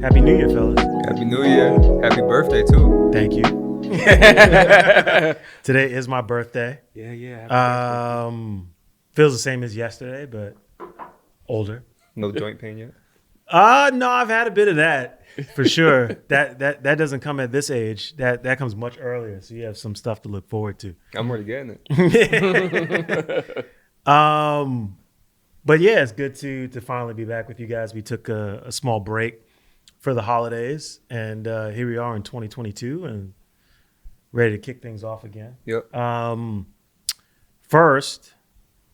Happy New Year, fellas. Happy New Year. Happy birthday, too. Thank you. Today is my birthday. Yeah. Happy birthday. Feels the same as yesterday, but older. No joint pain yet? No, I've had a bit of that for sure. That doesn't come at this age. That comes much earlier. So you have some stuff to look forward to. I'm already getting it. But yeah, it's good to finally be back with you guys. We took a small break for the holidays, and here we are in 2022 and ready to kick things off again. Yep. First,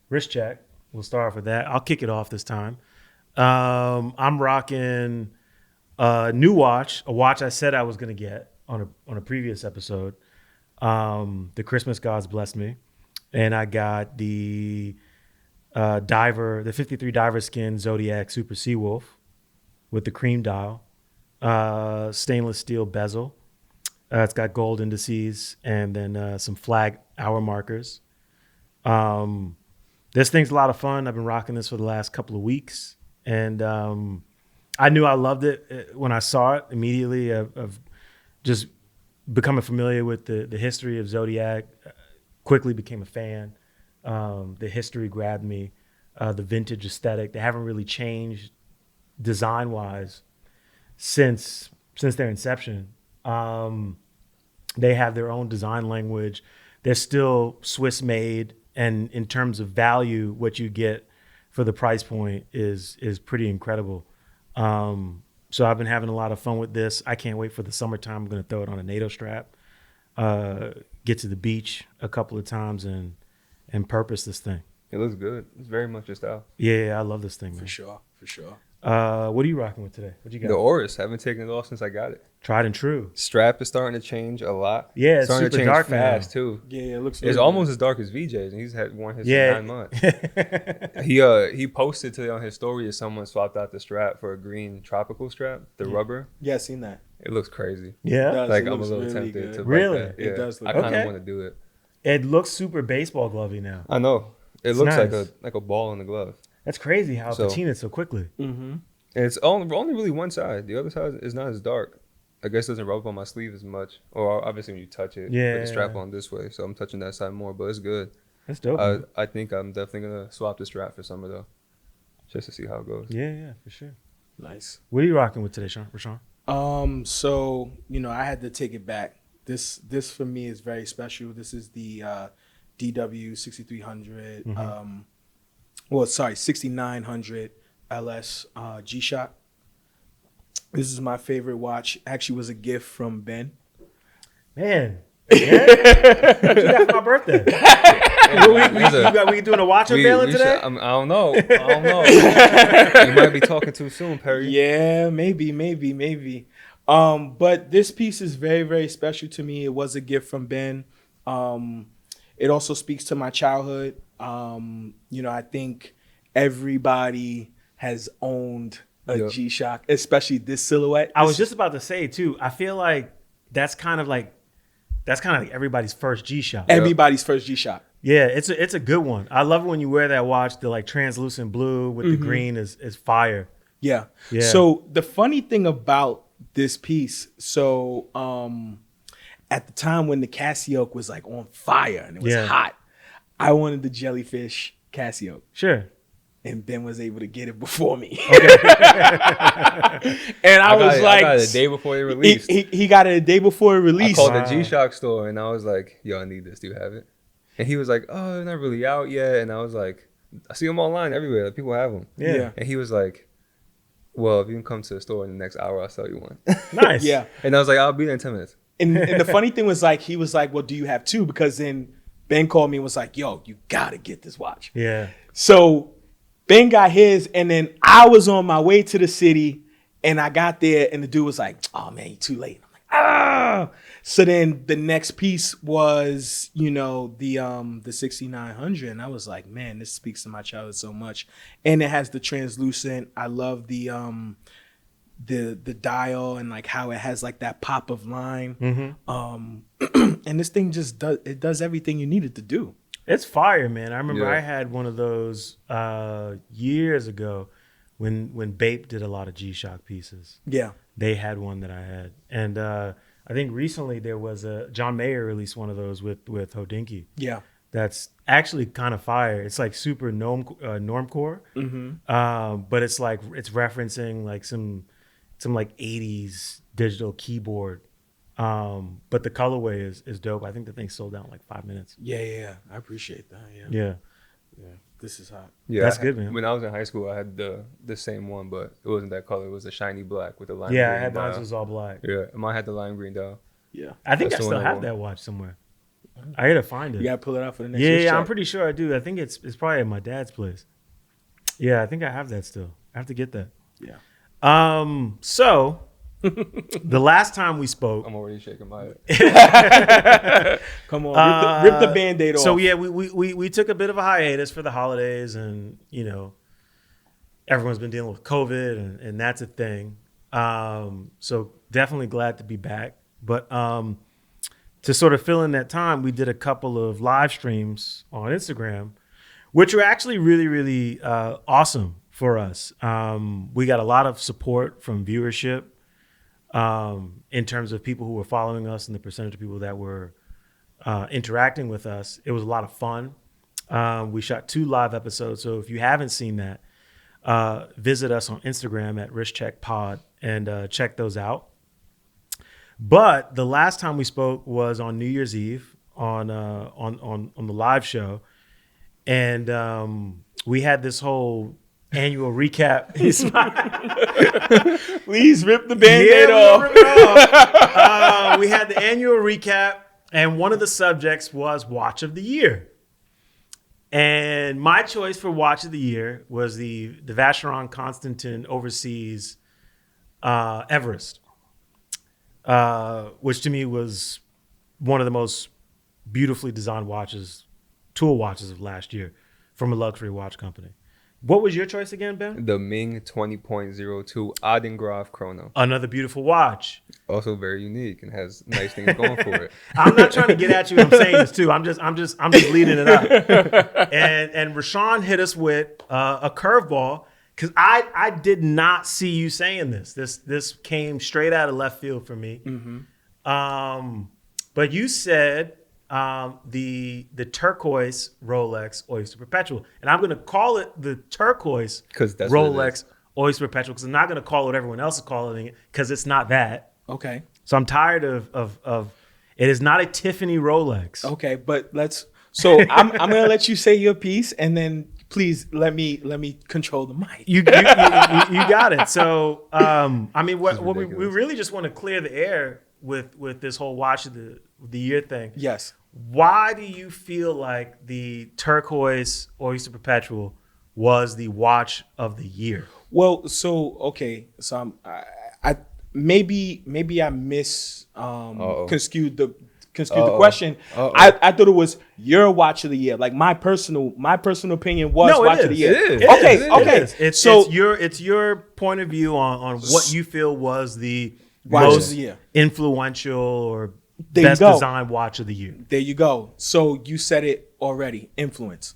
wrist check. We'll start off with that. I'll kick it off this time. I'm rocking a new watch, a watch I said I was going to get on a previous episode. The Christmas gods blessed me, and I got the the 53 diver skin Zodiac Super Seawolf with the cream dial, stainless steel bezel. It's got gold indices and then some flag hour markers. This thing's a lot of fun. I've been rocking this for the last couple of weeks, and I knew I loved it when I saw it immediately. Of just becoming familiar with the history of Zodiac, quickly became a fan. The history grabbed me, the vintage aesthetic. They haven't really changed design-wise since their inception. They have their own design language. They're still Swiss-made, and in terms of value, what you get for the price point is pretty incredible. So I've been having a lot of fun with this. I can't wait for the summertime. I'm going to throw it on a NATO strap, get to the beach a couple of times, and purpose this thing. It looks good. It's very much your style. Yeah, I love this thing, man. For sure. What are you rocking with today? What you got? The Oris. Haven't taken it off since I got it. Tried and true. Strap is starting to change a lot. Yeah, it's starting super to change dark fast, now. too. Yeah, it looks. It's almost as dark as VJ's, and he's had worn his for 9 months. He posted today on his story that someone swapped out the strap for a green tropical strap, the rubber. Yeah, I seen that. It looks crazy. Yeah? Like, I'm a little tempted to Really? bite that. Yeah. It does look I kind of okay. want to do it. It looks super baseball glovey now. I know. It It's looks nice. like a ball in the glove. That's crazy how it So- patinaed so quickly. Mm-hmm. And it's only really one side. The other side is not as dark. I guess it doesn't rub up on my sleeve as much. Or obviously when you touch it, Yeah. put the strap on this way. So I'm touching that side more, but it's good. That's dope. man. I think I'm definitely going to swap the strap for summer, though, just to see how it goes. Yeah, for sure. Nice. What are you rocking with today, Rashawn? So I had to take it back. This for me is very special. This is the DW 6300. 6900 LS G-Shock. This is my favorite watch. Actually, was a gift from Ben. Man. Yeah? What you got for my birthday? We doing a watch unveiling today? I don't know. You might be talking too soon, Perri. Yeah, maybe. But this piece is very, very special to me. It was a gift from Ben. It also speaks to my childhood. I think everybody has owned a G-Shock, especially this silhouette. I was just about to say, too, I feel like that's kind of like everybody's first G-Shock. Everybody's first G-Shock. Yeah, it's a good one. I love it when you wear that watch, the like translucent blue with the green is fire. Yeah. Yeah. So the funny thing about this piece, at the time when the Casio was like on fire and it was hot, I wanted the jellyfish Casio. Sure. And Ben was able to get it before me. Okay. And I got it a day before they released. He got it a day before it released. I called the G-Shock store and I was like, yo, I need this. Do you have it? And he was like, oh, they're not really out yet. And I was like, I see them online everywhere. Like, people have them. Yeah. And he was like, well, if you can come to the store in the next hour, I'll sell you one. Nice. Yeah. And I was like, I'll be there in 10 minutes. And the funny thing was he was like, well, do you have two? Because then Ben called me and was like, yo, you got to get this watch. Yeah. So Ben got his, and then I was on my way to the city, and I got there, and the dude was like, oh, man, you're too late. I'm like, ah. So then the next piece was, the 6900, and I was like, man, this speaks to my childhood so much. And it has the translucent. I love the dial and like how it has like that pop of line. And this thing just does everything you need it to do. It's fire, man. I remember Yeah. I had one of those years ago when Bape did a lot of G-Shock pieces. Yeah. They had one that I had. And I think recently there was John Mayer released one of those with Hodinkee. Yeah. That's actually kind of fire. It's like super normcore. But it's like it's referencing like some like 80s digital keyboard. But the colorway is dope. I think the thing sold out in like 5 minutes. Yeah. I appreciate that. Yeah. This is hot. Yeah, That's good, man. When I was in high school, I had the same one, but it wasn't that color. It was a shiny black with the lime Yeah, green I had dial. mine was all black. Yeah, mine had the lime green dial. Yeah. I think That's I the still one I have wore. that watch somewhere. I gotta find it. You gotta pull it out for the next Yeah, year's I'm check. pretty sure I do. I think it's probably at my dad's place. Yeah, I think I have that still. I have to get that. Yeah. So the last time we spoke, I'm already shaking my head. Come on, rip the Band-Aid off. so yeah, we took a bit of a hiatus for the holidays, and everyone's been dealing with COVID, and that's a thing. So definitely glad to be back. But to sort of fill in that time, we did a couple of live streams on Instagram, which were actually really, really awesome for us. We got a lot of support from viewership in terms of people who were following us and the percentage of people that were interacting with us. It was a lot of fun. We shot 2 live episodes. So if you haven't seen that, visit us on Instagram at RichCheckPod and check those out. But the last time we spoke was on New Year's Eve on the live show, and we had this whole annual recap. Please rip the Band-Aid off. Rip it off. We had the annual recap, and one of the subjects was Watch of the Year. And my choice for Watch of the Year was the Vacheron Constantin Overseas Everest. Which to me was one of the most beautifully designed tool watches of last year from a luxury watch company. What was your choice again, Ben? The Ming 20.02 Adengraph chrono. Another beautiful watch. Also very unique and has nice things going for it. I'm not trying to get at you. I'm saying this too. I'm just leading it up. And Rashawn hit us with a curveball. Because I did not see you saying this. This came straight out of left field for me. Mm-hmm. But you said the turquoise Rolex Oyster Perpetual. And I'm going to call it the turquoise Rolex Oyster Perpetual because I'm not going to call it what everyone else is calling it because it's not that. Okay. So I'm tired of it is not a Tiffany Rolex. Okay, but so I'm going to let you say your piece and then please let me control the mic. You got it. So I mean, what we really just want to clear the air with this whole watch of the year thing. Yes. Why do you feel like the turquoise Oyster Perpetual was the watch of the year? Well, so okay, so I maybe I misconstrued the question. I thought it was your watch of the year. Like my personal opinion was watch of the year. It's your point of view on what you feel was the watch most of the year, influential or there best designed watch of the year. There you go. So you said it already. Influence.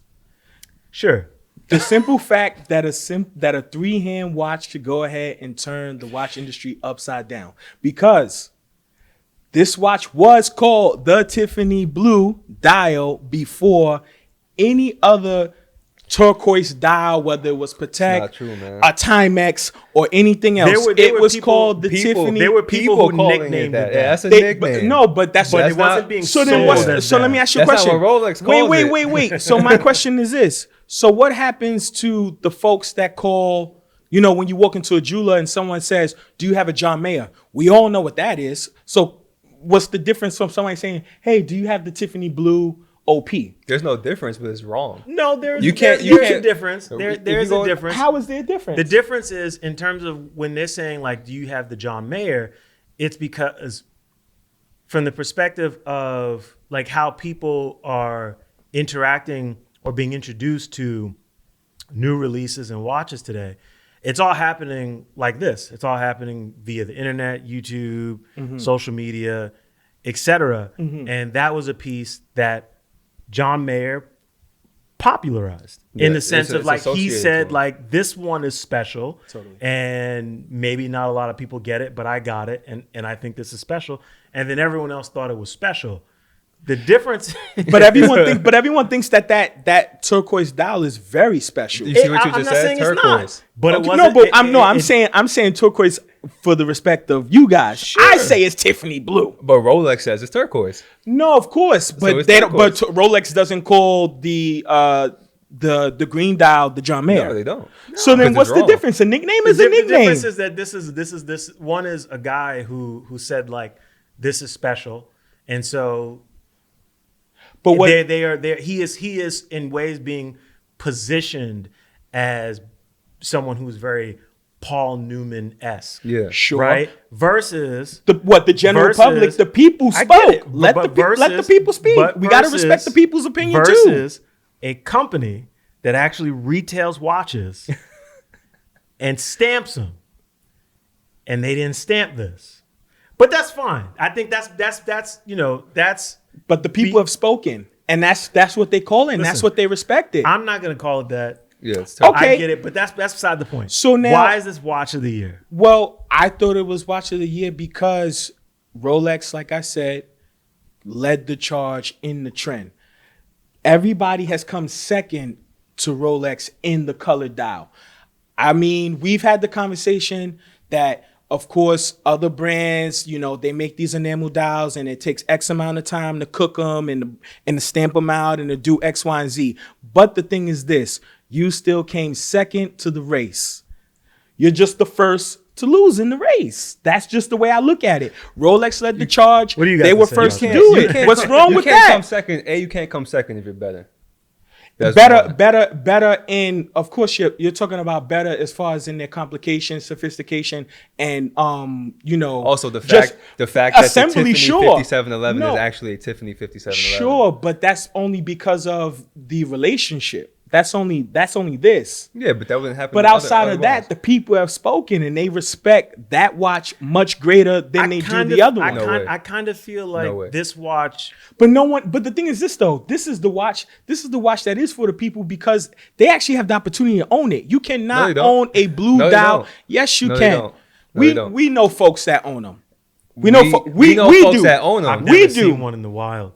Sure. The simple fact that a 3-hand watch could go ahead and turn the watch industry upside down because this watch was called the Tiffany Blue dial before any other turquoise dial, whether it was Patek, not true, man. a Timex, or anything else. It was called the Tiffany. There were people who nicknamed it that. Yeah, that's a nickname. But that's it wasn't being so. Sold So let me ask you a That's question. not what Rolex calls it. Wait. So my question is this: so what happens to the folks that call? When you walk into a jeweler and someone says, "Do you have a John Mayer?" We all know what that is. So what's the difference from somebody saying, "Hey, do you have the Tiffany Blue OP?" There's no difference, but it's wrong. No, there's You can't- a difference. There's a difference. How is there a difference? The difference is in terms of when they're saying like, "Do you have the John Mayer?" It's because from the perspective of like how people are interacting or being introduced to new releases and watches today. It's all happening like this. It's all happening via the internet, YouTube, social media, etc. And that was a piece that John Mayer popularized in the sense of like he said, like this one is special, and maybe not a lot of people get it, but I got it, and I think this is special, and then everyone else thought it was special. The difference, but everyone thinks that turquoise dial is very special. You see what you just said? Turquoise. But okay, it wasn't. I'm saying turquoise for the respect of you guys. Sure. I say it's Tiffany blue, but Rolex says it's turquoise. No, of course, but so they don't. But Rolex doesn't call the green dial the John Mayer. No, they don't. No, so then, what's the difference? A nickname is a nickname. The difference is that this one is a guy who said like this is special, and so. But what they are there, he is in ways being positioned as someone who's very Paul Newman-esque. Yeah, sure. Right? Versus the general public, the people spoke. Let the people speak. We got to respect the people's opinion too. Versus a company that actually retails watches and stamps them, and they didn't stamp this. But that's fine. I think that's. But the people have spoken, and that's what they call it, and that's what they respected. I'm not going to call it that. Yeah, it's tough. Okay. I get it, but that's beside the point. So now, why is this watch of the year? Well, I thought it was watch of the year because Rolex, like I said, led the charge in the trend. Everybody has come second to Rolex in the color dial. I mean, we've had the conversation that, of course, other brands, they make these enamel dials and it takes X amount of time to cook them and to stamp them out and to do X, Y, and Z. But the thing is this, you still came second to the race. You're just the first to lose in the race. That's just the way I look at it. Rolex led the charge. What do you got They were first to do it. What's wrong with that? Come second. You can't come second if you're better. Better in, of course, you're talking about better as far as in their complications, sophistication, and also the fact that assembly, the Tiffany 5711 is actually a Tiffany 5711. Sure, but that's only because of the relationship. That's only this. Yeah, but that wouldn't happen. But outside of that, the people have spoken and they respect that watch much greater than they do the other one. I kind of feel like this watch. But the thing is this though. This is the watch that is for the people because they actually have the opportunity to own it. You cannot own a blue dial. Yes, you can. We know folks that own them. We know folks that own them. I've never seen one in the wild.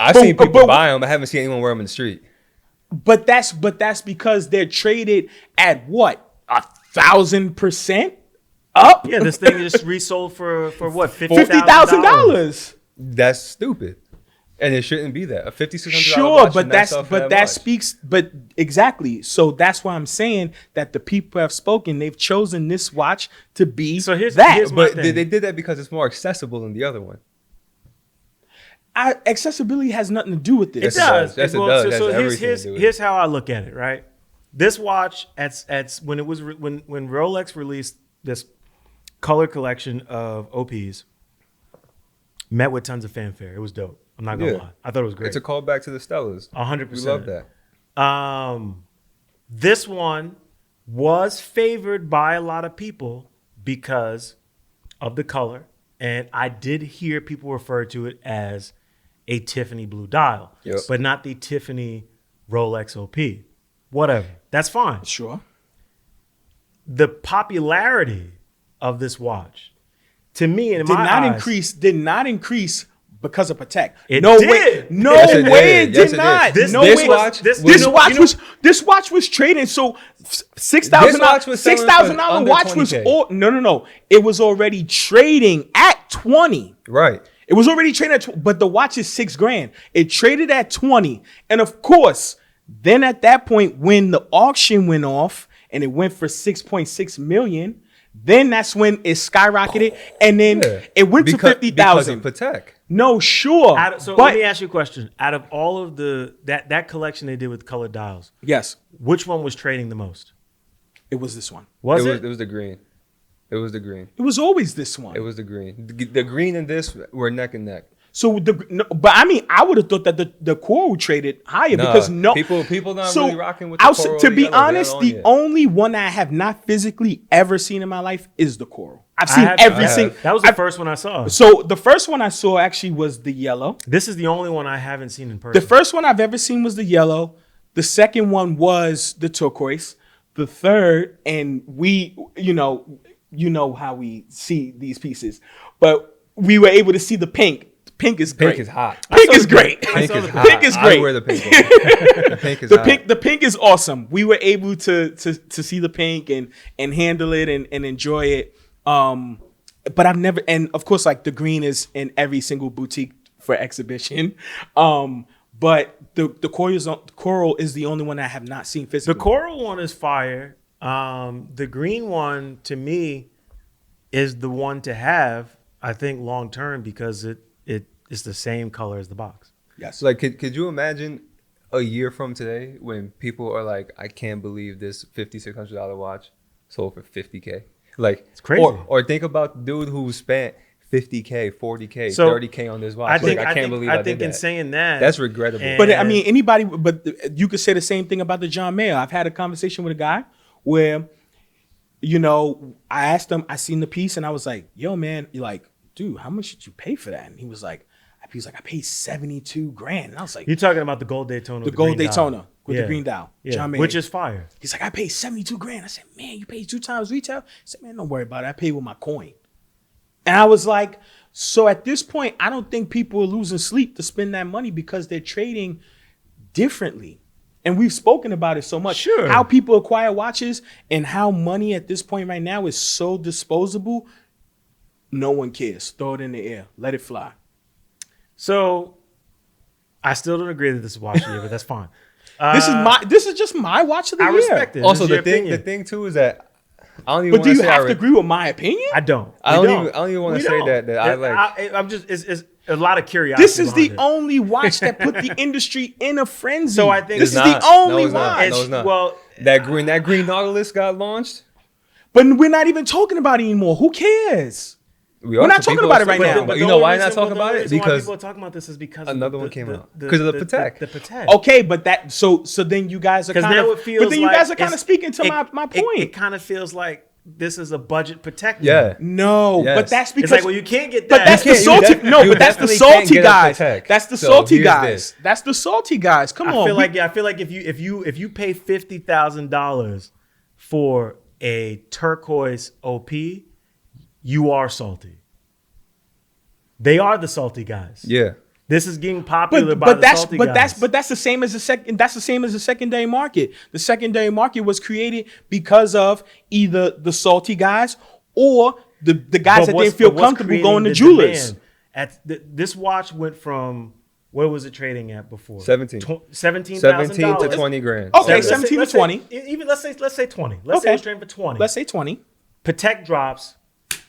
I've seen people buy them. I haven't seen anyone wear them in the street. But that's because they're traded at what, 1,000% up? Yeah, this thing just resold for what, $50,000. That's stupid, and it shouldn't be that. A $5,600 sure, watch that speaks. But exactly, so that's why I'm saying that the people have spoken. They've chosen this watch to be here's but they did that because it's more accessible than the other one. Accessibility has nothing to do with this. It does. Yes, it does. Here's how I look at it. Right, this watch when Rolex released this color collection of OPs, met with tons of fanfare. It was dope. I'm not gonna lie. I thought it was great. It's a callback to the Stellas. 100%. We love that. This one was favored by a lot of people because of the color, and I did hear people refer to it as a Tiffany blue dial, but not the Tiffany Rolex OP. Whatever. That's fine. Sure. The popularity of this watch, to me, did not increase because of Patek. It no did. Way. No way it did not. This watch was trading. So $6,000 watch was no. It was already trading at 20. Right. It was already trading at but the watch is $6,000. It traded at 20. And of course, then at that point, when the auction went off and it went for 6.6 million, then that's when it skyrocketed. And then it went to 50,000. Because of Patek. No, sure. Let me ask you a question. Out of all of that collection they did with colored dials, yes, which one was trading the most? It was this one. Was it? It was the green. It was the green. It was always this one. It was the green. The green and this were neck and neck. So but I mean, I would have thought that the coral traded higher because people not really rocking with the coral. To be honest, the only one I have not physically ever seen in my life is the coral. I've seen every single. That was the first one I saw. So the first one I saw actually was the yellow. This is the only one I haven't seen in person. The first one I've ever seen was the yellow. The second one was the turquoise. The third, and we, you know how we see these pieces, but we were able to see the pink. Pink is great. Pink is hot. Pink is great. Pink is hot. Pink is great. I wear the pink one. The pink is hot. The pink is awesome. We were able to see the pink and handle it and enjoy it. But I've never, and of course, like the green is in every single boutique for exhibition. But the coral is the only one I have not seen physically. The coral one is fire. The green one to me is the one to have, I think, long term, because it's the same color as the box. Yes. Like, could you imagine a year from today when people are like, I can't believe this $5,600 watch sold for $50K? Like, it's crazy. Or think about the dude who spent $50K, $40K, So, $30K on this watch. I can't believe I did that. in saying that, That's regrettable. But I mean, anybody, but you could say the same thing about the John Mayer. I've had a conversation with a guy where, you know, I asked him, I seen the piece and I was like, yo, man, you're like, dude, how much did you pay for that? And he was like, I paid $72,000. And I was like, you're talking about the gold Daytona. the gold Daytona with the green dial. Yeah. John Mayer. Which is fire. He's like, I paid $72,000. I said, man, you paid 2 times retail? I said, man, don't worry about it. I paid with my coin. And I was like, so at this point, I don't think people are losing sleep to spend that money because they're trading differently. And we've spoken about it so much. Sure. How people acquire watches and how money at this point right now is so disposable. No one cares. Throw it in the air. Let it fly. So I still don't agree that this is watch of the year, but that's fine. This is just my watch of the year. I respect it. Also, This is the your thing opinion. too is that I don't even But want do to you say have to agree with my opinion? I don't. I don't even want We to say don't. that I like. I'm just. It's a lot of curiosity. This is the behind it. only watch that put the industry in a frenzy. So I think this it's is not. the only No, it's not. watch. No, it's not. Well, that green Nautilus got launched. But we're not even talking about it anymore. Who cares? We're not talking about it right now. You know why I'm not talking about it? Because people are talking about this is because another one came out. Because of the Patek. The Patek. Okay, but that so then you guys are kind now of it feels but then you like guys are kind of it's- speaking to my point. It kind of feels like this is a budget Patek. yeah. No, Yes. but that's because It's like, well, you can't get that. but that's You the can't- salty. you No, but that's the definitely can't salty get a guys. Patek. That's the So salty here's guys. this. That's the salty guys. Come on. I feel like if you pay $50,000 for a turquoise OP, you are salty. They are the salty guys. Yeah. This is getting popular by the salty guys. That's the same as the second. That's the same as the secondary market. The secondary market was created because of either the salty guys or the guys that didn't feel comfortable going to jewelers. This watch went from, what was it trading at before? 17 $17,000 to 20 grand. Okay, 17 to 20. Even let's say 20. Let's say Okay. it's trading for 20. Let's say 20. Patek drops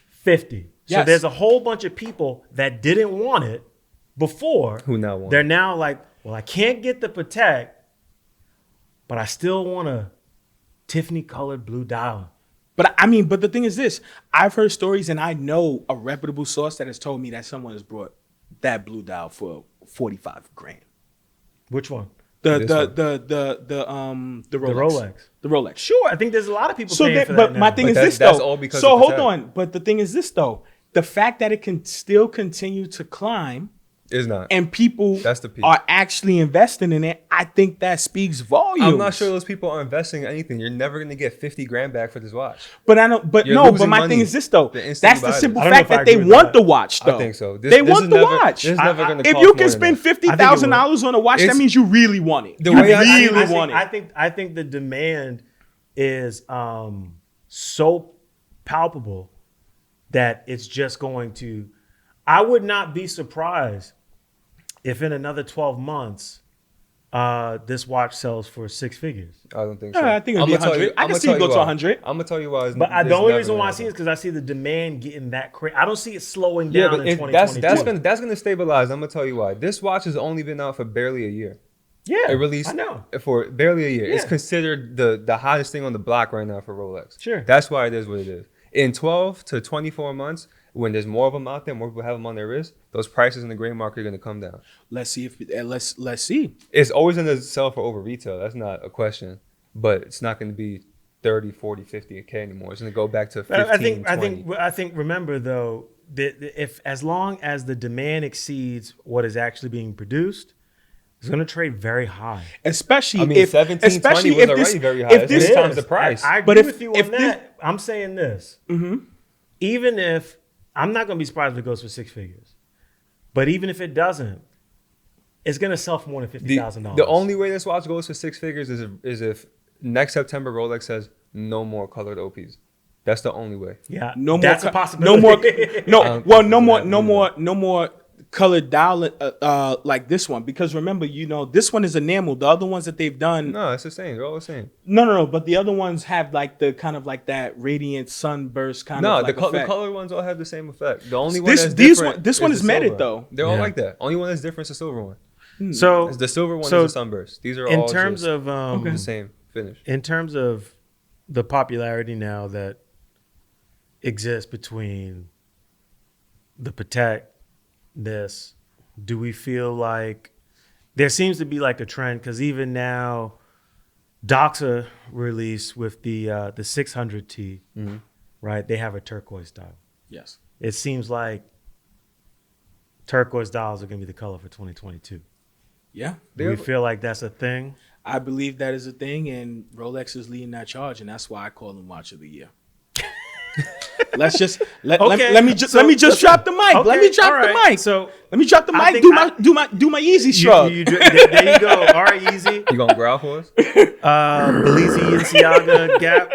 50. So Yes. there's a whole bunch of people that didn't want it before. Who now want They're it. now like, well, I can't get the Patek, but I still want a Tiffany colored blue dial. But I mean, but the thing is this: I've heard stories, and I know a reputable source that has told me that someone has brought that blue dial for $45,000. Which one? The This one. Rolex. The Rolex. The Rolex. Sure. I think there's a lot of people So, paying for that but now. my thing But is that's- this that's though. all because So of hold Patek. on. But the thing is this though: the fact that it can still continue to climb Is not. and people That's the peak. are actually investing in it, I think that speaks volumes. I'm not sure those people are investing in anything. You're never going to get 50 grand back for this watch. But I don't. But You're no. But losing my money thing is this though. the instant That's you the buy simple this. I don't know fact if I that they agree with want that. the watch though. I think so. They want the watch. This is never going to If cost you more can than spend that. $50,000 on a watch, that It's- means you really want it. The You way I- really want I it. think the demand is so palpable that it's just going to. I would not be surprised if in another 12 months this watch sells for 6 figures. I don't think so. Yeah, I think it'll be 100. I can see it go to 100. I'm going to tell you why. But the only reason why I see it is because I see the demand getting that crazy. I don't see it slowing down in 2022. that's gonna stabilize. I'm gonna tell you why. This watch has only been out for barely a year. Yeah, It released I know. for barely a year. It's Yeah. considered the hottest thing on the block right now for Rolex. Sure. That's why it is what it is. In 12 to 24 months, when there's more of them out there, more people have them on their wrist, those prices in the gray market are gonna come down. Let's see if let's see. It's always gonna sell for over retail. That's not a question. But it's not gonna be 30, 40, 50K anymore. It's gonna go back to 15, 20. I think. Remember though, that if as long as the demand exceeds what is actually being produced, is going to trade very high. Especially I mean, if 1720 was already very high. If this times the price. I agree But if- with you if on this- that. I'm saying this. Even if I'm not going to be surprised if it goes for six figures, but even if it doesn't, it's going to sell for more than $50,000. The only way this watch goes for six figures is if next September Rolex says no more colored OPs. That's the only way. Yeah, no more, that's a possibility. no more colored dial like this one, because remember, this one is enamel. The other ones that they've done, No, it's the same. They're all the same. no, but the other ones have like the kind of like that radiant sunburst kind of like the effect. colored ones all have the same effect. The only one This that's these different one this one is the matted silver. though. They're all Yeah. like that. Only one that's different is the silver one. So The silver one so is a sunburst. These are in all terms just of the same finish. in terms of the popularity now that exists between the Patek, this, do we feel like there seems to be like a trend? Because even now, Doxa released with the 600T, right? They have a turquoise dial. Yes. It seems like turquoise dials are going to be the color for 2022. Yeah. Do we feel like that's a thing? I believe that is a thing, and Rolex is leading that charge, and that's why I call them Watch of the Year. Let me just drop the mic. Let me drop the mic. So let me drop the I mic. think Do my easy shrug. there you go. All right, easy. You gonna growl for us? Belize Balenciaga Gap.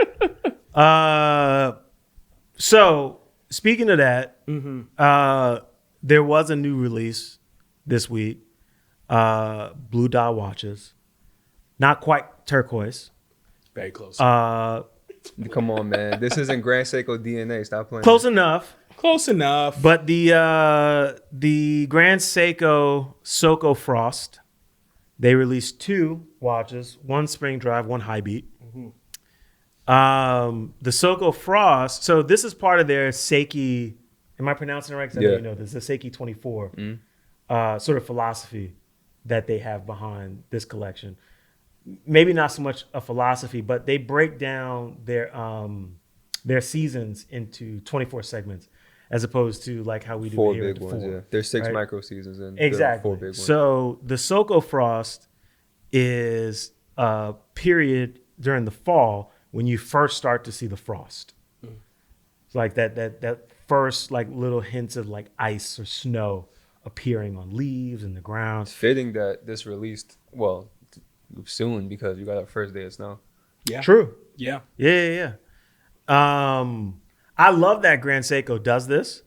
So speaking of that, there was a new release this week. Blue dial watches, not quite turquoise. Very close. Come on, man. This isn't Grand Seiko DNA. Stop playing. Close enough. Close enough. But the Grand Seiko Soko Frost, they released two watches, one spring drive, one high beat. The Soko Frost, so this is part of their Seiki, am I pronouncing it right? 'Cause I know Yeah. you know this, the Seiki 24 sort of philosophy that they have behind this collection. Maybe not so much a philosophy, but they break down their seasons into 24 segments, as opposed to like how we do Four here big at the ones. 4. Yeah, there's six right? micro seasons and Exactly. 4 big ones. So the Soko Frost is a period during the fall when you first start to see the frost. It's like that first like little hints of like ice or snow appearing on leaves and the ground. It's fitting that this released soon because you got our first day of snow. Yeah. True. Yeah. Yeah. I love that Grand Seiko does this.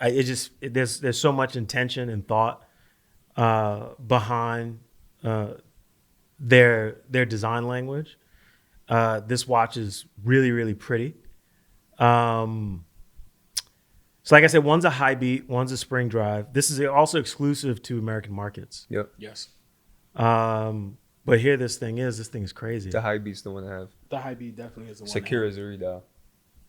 There's so much intention and thought behind their design language. This watch is really, really pretty. So like I said, one's a high beat, one's a spring drive. This is also exclusive to American markets. Yep. Yes. But here this thing is crazy. The high beat's the one to have. The high beat definitely is the one. Sakura Zuri dial.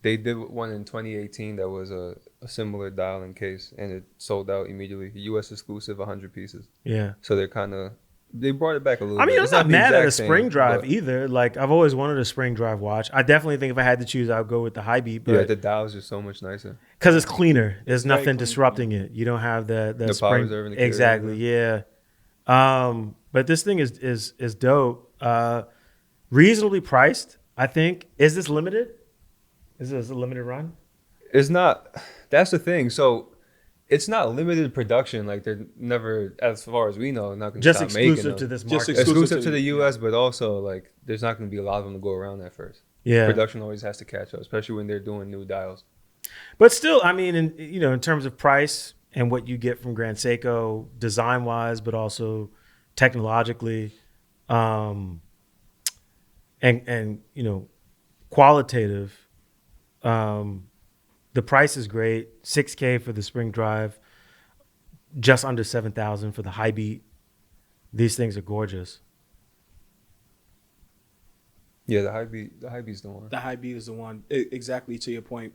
They did one in 2018 that was a similar dial and case, and it sold out immediately. U.S. exclusive, 100 pieces. Yeah. So they brought it back a little bit. I mean, I'm It's not the mad at a exact spring same, drive but either. Like, I've always wanted a spring drive watch. I definitely think if I had to choose, I'd go with the high beat. Yeah, But the dial's just so much nicer. because it's cleaner. There's Very nothing clean, disrupting it. You don't have the The power spring. reserve and the key Exactly. Yeah. But this thing is dope. Reasonably priced, I think. Is this limited? Is this a limited run? It's not. That's the thing. So it's not limited production. Like they're never, as far as we know, not going to Just stop making exclusive them. to this Just market. Exclusive to the U.S., but also like there's not going to be a lot of them to go around at first. Yeah. Production always has to catch up, especially when they're doing new dials. But still, I mean, in terms of price and what you get from Grand Seiko, design wise, but also technologically, and qualitative, the price is great. $6,000 for the spring drive, just under $7,000 for the high beat. These things are gorgeous. Yeah, the high beat's the one. The high beat is the one. Exactly to your point,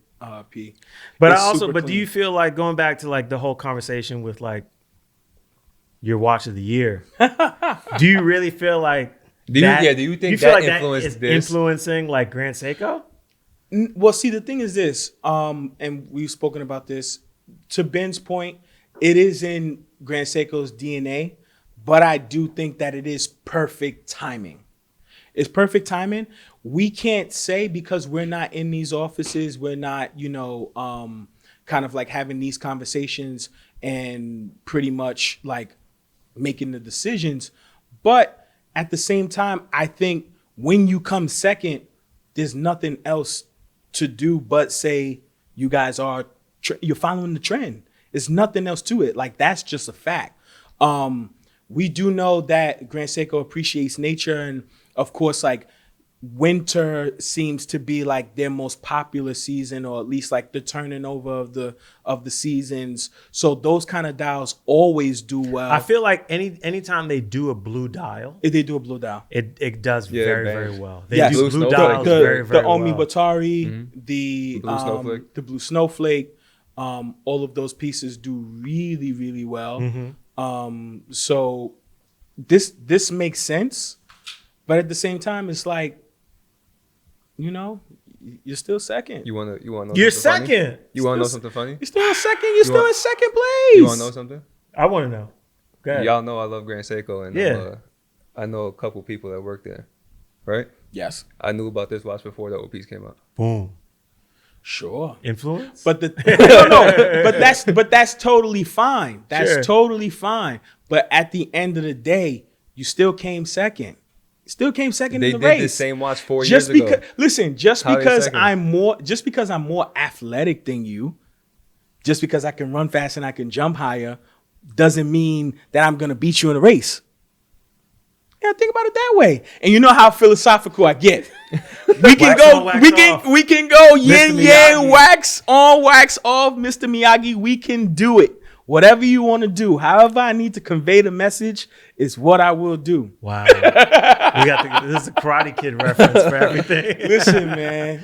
P. But It's super do clean. you feel like going back to like the whole conversation with like your watch of the year? Do you really feel like Do you think feel that like influenced is this? influencing like Grand Seiko? Well, see, the thing is this, and we've spoken about this. To Ben's point, it is in Grand Seiko's DNA, but I do think that it is perfect timing. It's perfect timing. We can't say because we're not in these offices, we're not, kind of like having these conversations and pretty much like making the decisions. But at the same time, I think when you come second, there's nothing else to do but say you guys you're following the trend. There's nothing else to it. Like, that's just a fact. We do know that Grand Seiko appreciates nature, and of course, like, winter seems to be like their most popular season, or at least like the turning over of the seasons. So those kind of dials always do well. I feel like anytime they do a blue dial, if they do a blue dial, it does very well. They yes. do blue dials very the well. Omi Batari, Mm-hmm. the blue snowflake, all of those pieces do really, really well. Mm-hmm. So this makes sense, but at the same time, it's like, you're still second. You wanna know? You're something second. Funny? You wanna know something funny? You're still in second. You're still in second place. You wanna know something? I want to know. Go ahead. Y'all know I love Grand Seiko, and Yeah. I know a couple people that work there, right? Yes. I knew about this watch before the OPs came out. Boom. Sure. Influence? But but that's totally fine. That's Sure. totally fine. But at the end of the day, you still came second. Still came second They in the race. did the same watch 4 years ago. Just because second? I'm more athletic than you, just because I can run fast and I can jump higher, doesn't mean that I'm gonna beat you in a race. Yeah, think about it that way. And you know how philosophical I get. We can we can go yin yang, wax on, wax off, Mr. Miyagi. We can do it. Whatever you want to do, however I need to convey the message is what I will do. Wow. This is a Karate Kid reference for everything. Listen, man.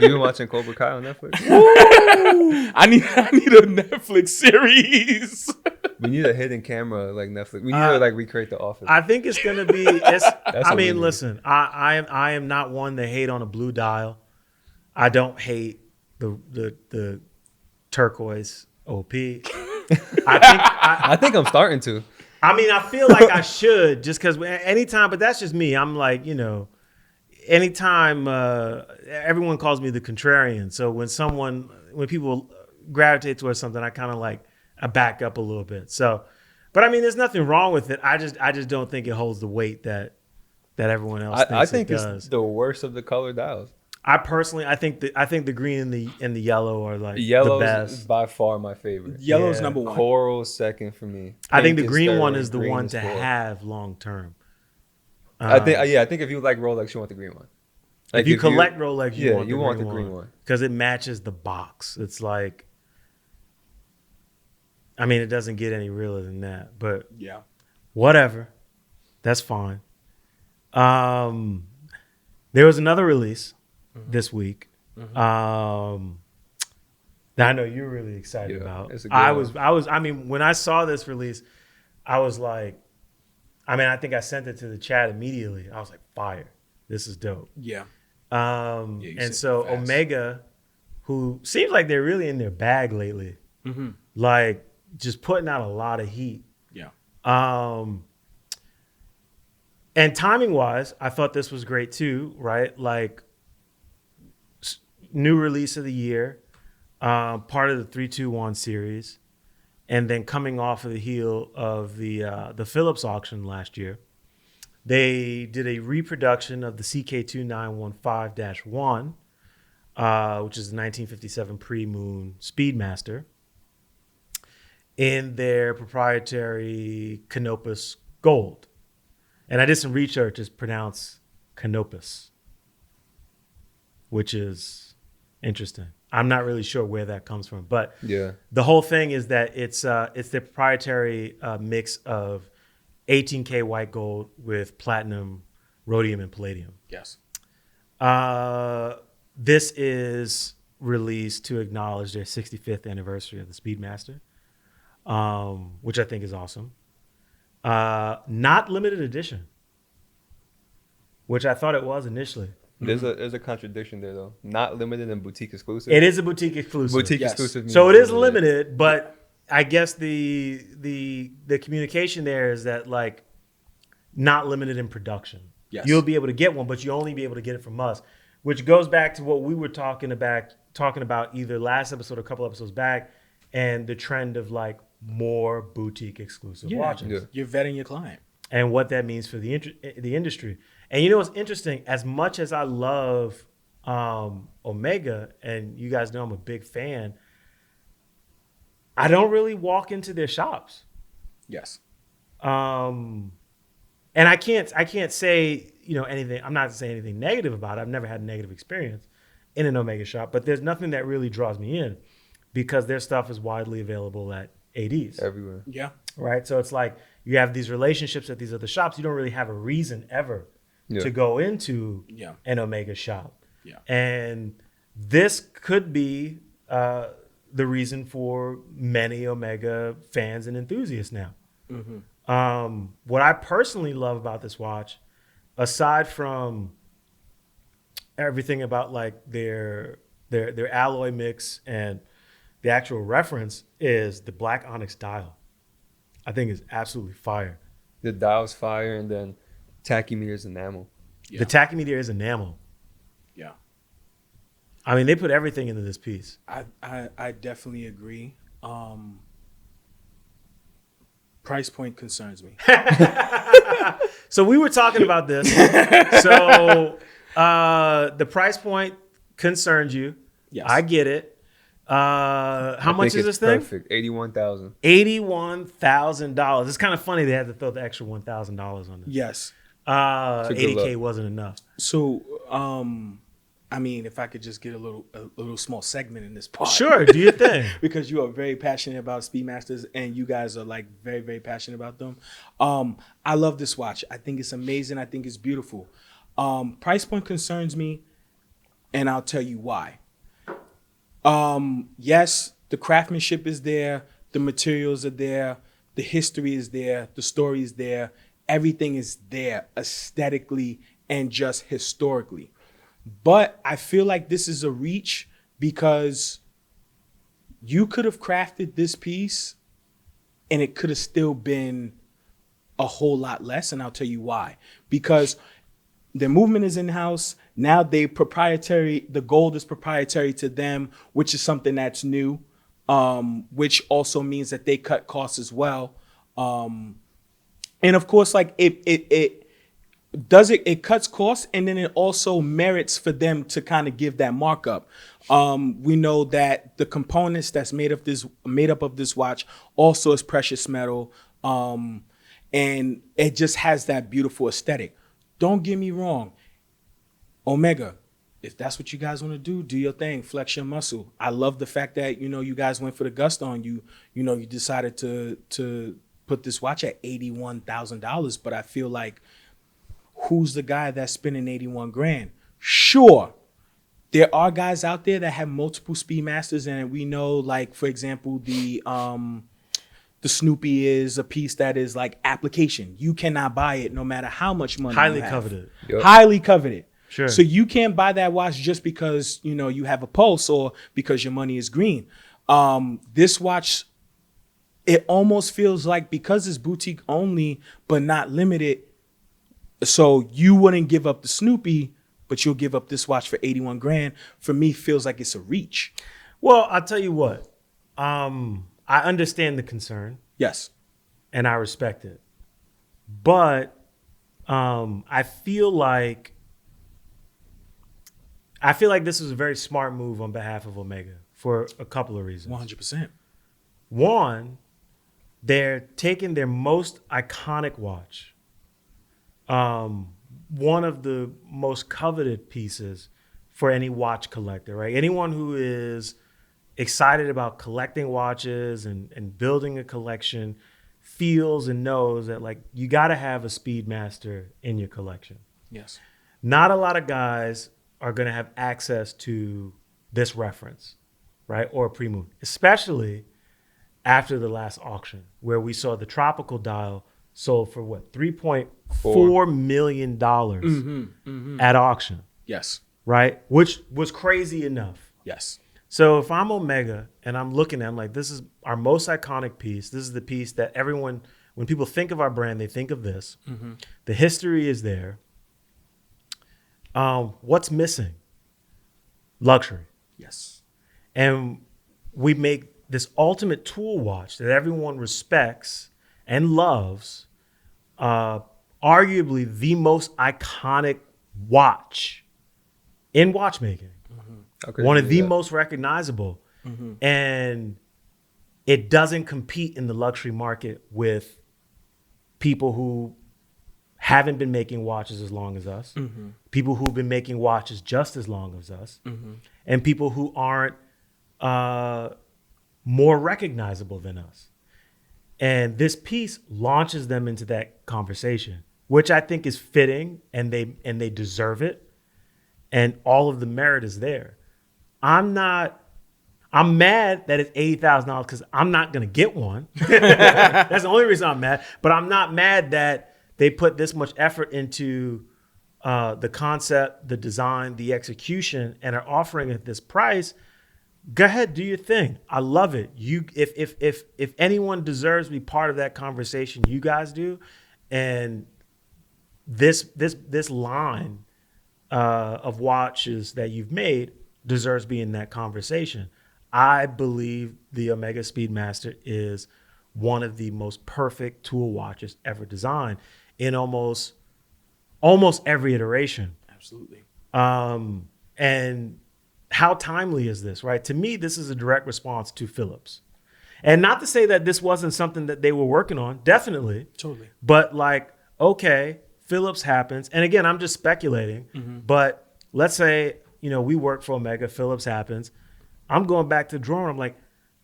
You been watching Cobra Kai on Netflix? I need a Netflix series. We need a hidden camera like Netflix. We need to like recreate The Office. I think it's gonna be. Listen. I am not one to hate on a blue dial. I don't hate the turquoise OP. I think I'm starting to. I mean, I feel like I should, just because anytime, but that's just me. I'm like, anytime everyone calls me the contrarian. So when people gravitate towards something, I kind of I back up a little bit. So, but I mean, there's nothing wrong with it. I just don't think it holds the weight that everyone else thinks I think it does. it's the worst of the color dials. I personally, I think the green and the yellow are like Yellow the is best. by far my favorite. Yellow's number one. Coral second for me. I think the Pink green third, one is the green one is to fourth. have long term. I think if you like Rolex, you want the green one. If you collect Rolex, you want the green one because it matches the box. It's like, I mean, it doesn't get any realer than that, but Yeah. whatever, that's fine. There was another release this week. That I know you're really excited about. It's a good one. I mean, when I saw this release, I was like, I think I sent it to the chat immediately. I was like, fire. This is dope. Yeah. And so fast. Omega, who seems like they're really in their bag lately, like just putting out a lot of heat. Yeah. And timing wise, I thought this was great too, right? Like new release of the year, part of the 321 series, and then coming off of the heel of the Phillips auction last year, they did a reproduction of the CK2915-1, which is the 1957 pre-moon Speedmaster, in their proprietary Canopus Gold. And I did some research. It's pronounced Canopus, which is interesting. I'm not really sure where that comes from, but the whole thing is that it's the proprietary mix of 18K white gold with platinum, rhodium, and palladium. Yes. This is released to acknowledge their 65th anniversary of the Speedmaster, which I think is awesome. Not limited edition, which I thought it was initially. There's a contradiction there though. Not limited and boutique exclusive. It is a boutique exclusive. Boutique exclusive. So it is limited, but I guess the communication there is that like not limited in production. Yes. You'll be able to get one, but you only be able to get it from us, which goes back to what we were talking about either last episode or a couple episodes back, and the trend of like more boutique exclusive watches. Yeah. You're vetting your client. And what that means for the industry. And you know what's interesting? As much as I love Omega, and you guys know I'm a big fan, I don't really walk into their shops. Yes. And I can't say, you know, anything. I'm not saying anything negative about it. I've never had a negative experience in an Omega shop, but there's nothing that really draws me in because their stuff is widely available at ADs. Everywhere. Yeah. Right. So it's like you have these relationships at these other shops. You don't really have a reason ever to go into an Omega shop. Yeah. And this could be the reason for many Omega fans and enthusiasts now. Mm-hmm. What I personally love about this watch, aside from everything about like their alloy mix and the actual reference, is the black onyx dial. I think is absolutely fire. The dial's fire, and then tachymeter's enamel. Yeah. The tachymeter is enamel. Yeah. I mean, they put everything into this piece. I definitely agree. Price point concerns me. So we were talking about this. So the price point concerns you. Yes. I get it. How much is this thing? Perfect. $81,000. $81,000. It's kind of funny they had to throw the extra $1,000 on it. Yes. $80K wasn't enough. So, I mean, if I could just get a little small segment in this part. Sure, do your thing. Because you are very passionate about Speedmasters, and you guys are like very, very passionate about them. I love this watch. I think it's amazing. I think it's beautiful. Price point concerns me, and I'll tell you why. Yes, the craftsmanship is there, the materials are there, the history is there, the story is there, everything is there aesthetically and just historically. But I feel like this is a reach because you could have crafted this piece and it could have still been a whole lot less, and I'll tell you why. Because their movement is in-house. Now the gold is proprietary to them, which is something that's new, which also means that they cut costs as well. And of course, like it cuts costs, and then it also merits for them to kind of give that markup. We know that the components that's made up of this watch also is precious metal, and it just has that beautiful aesthetic. Don't get me wrong, Omega, if that's what you guys want to do your thing, flex your muscle. I love the fact that, you know, you guys went for the gusto on you decided to put this watch at $81,000, but I feel like, who's the guy that's spending 81 grand? Sure, there are guys out there that have multiple Speedmasters, and we know, like, for example, the Snoopy is a piece that is like application. You cannot buy it no matter how much money Highly you have. coveted. Yep. Highly coveted. Sure. So you can't buy that watch just because, you know, you have a pulse or because your money is green. This watch, it almost feels like, because it's boutique only but not limited, so you wouldn't give up the Snoopy, but you'll give up this watch for 81 grand. For me, feels like it's a reach. Well, I'll tell you what. I understand the concern. Yes. And I respect it. But I feel like this is a very smart move on behalf of Omega for a couple of reasons. 100%. One, they're taking their most iconic watch, one of the most coveted pieces for any watch collector, right? Anyone who is excited about collecting watches and building a collection feels and knows that, like, you got to have a Speedmaster in your collection. Yes. Not a lot of guys are going to have access to this reference, right? Or a pre-move, especially after the last auction where we saw the tropical dial sold for what, $3.4 million at auction. Yes. Right? Which was crazy enough. Yes. So if I'm Omega and I'm looking at, I'm like, this is our most iconic piece. This is the piece that everyone, when people think of our brand, they think of this. Mm-hmm. The history is there. What's missing? Luxury. Yes. And we make this ultimate tool watch that everyone respects and loves, arguably the most iconic watch in watchmaking. Mm-hmm. One of the most recognizable. Mm-hmm. And it doesn't compete in the luxury market with people who haven't been making watches as long as us, mm-hmm. people who've been making watches just as long as us, mm-hmm. and people who aren't more recognizable than us. And this piece launches them into that conversation, which I think is fitting, and they deserve it, and all of the merit is there. I'm mad that it's $80,000 because I'm not gonna get one. That's the only reason I'm mad. But I'm not mad that they put this much effort into the concept, the design, the execution, and are offering at this price. Go ahead, do your thing. I love it. If anyone deserves to be part of that conversation, you guys do. And this line of watches that you've made deserves to be in that conversation. I believe the Omega Speedmaster is one of the most perfect tool watches ever designed in almost every iteration. Absolutely. And how timely is this, right? To me, this is a direct response to Philips. And not to say that this wasn't something that they were working on, definitely. Totally. But like, okay, Philips happens. And again, I'm just speculating, mm-hmm. but let's say, we work for Omega, Philips happens. I'm going back to the drawing. I'm like,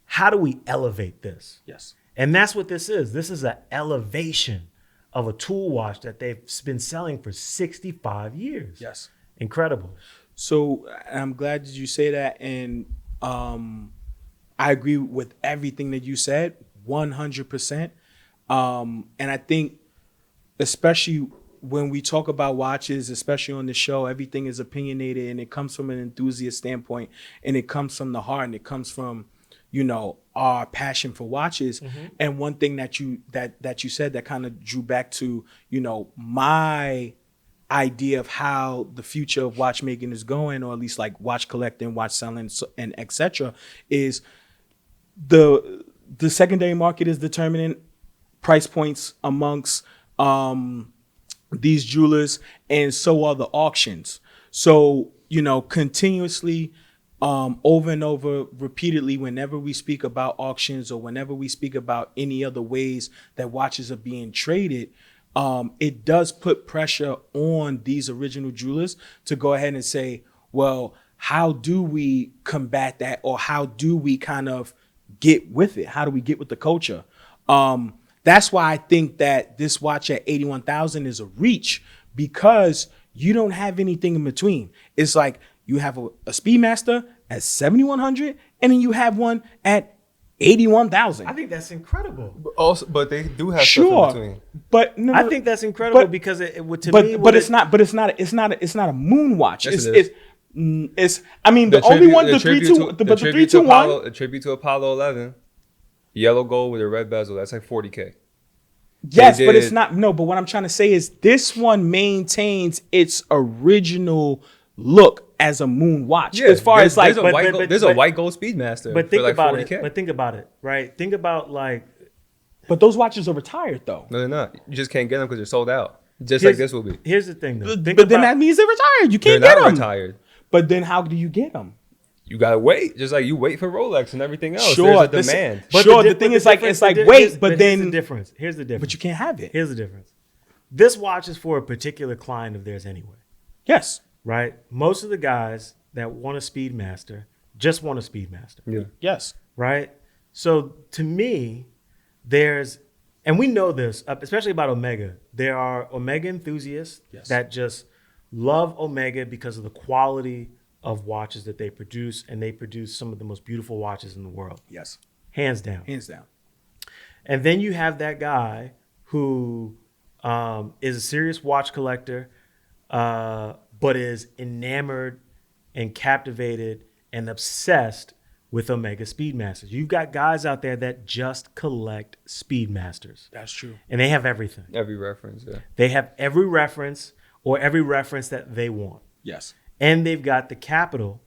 how do we elevate this? Yes. And that's what this is. This is an elevation of a tool watch that they've been selling for 65 years. Yes. Incredible. So I'm glad that you say that. And I agree with everything that you said, 100%. And I think especially when we talk about watches, especially on the show, everything is opinionated, and it comes from an enthusiast standpoint, and it comes from the heart, and it comes from, our passion for watches. Mm-hmm. And one thing that you said that kind of drew back to, my idea of how the future of watchmaking is going, or at least like watch collecting, watch selling, and etc., is the secondary market is determining price points amongst these jewelers, and so are the auctions. So, continuously, over and over, repeatedly, whenever we speak about auctions or whenever we speak about any other ways that watches are being traded, it does put pressure on these original jewelers to go ahead and say, well, how do we combat that? Or how do we kind of get with it? How do we get with the culture? That's why I think that this watch at $81,000 is a reach, because you don't have anything in between. It's like you have a Speedmaster at $7,100, and then you have one at $81,000. I think that's incredible. But they do have stuff in between. But no, I think that's incredible, because it's not a moon watch. Yes, the only one, the 321, a tribute to Apollo 11. Yellow gold with a red bezel. That's like $40K. Yes, but it's not. No, but what I'm trying to say is this one maintains its original look as a moon watch. Yeah, as far as like, there's a white gold Speedmaster. But think for like about 40K. it. But think about it, right? Think about like. But those watches are retired though. No, they're not. You just can't get them because they're sold out. Like this will be. Here's the thing, though. But then that means they're retired. You can't get them. Retired. But then how do you get them? You gotta wait, just like you wait for Rolex and everything else. Sure, there's a demand. The thing is like it's like wait, but then here's the difference. Here's the difference. But you can't have it. Here's the difference. This watch is for a particular client of theirs anyway. Yes. Right. Most of the guys that want a Speedmaster just want a Speedmaster. Yeah. Yes. Right. So to me, and we know this, especially about Omega. There are Omega enthusiasts that just love Omega because of the quality of watches that they produce, and they produce some of the most beautiful watches in the world. Yes. Hands down. Hands down. And then you have that guy who is a serious watch collector, but is enamored and captivated and obsessed with Omega Speedmasters. You've got guys out there that just collect Speedmasters. That's true. And they have everything. Every reference, yeah. They have every reference or every reference that they want. Yes. And they've got the capital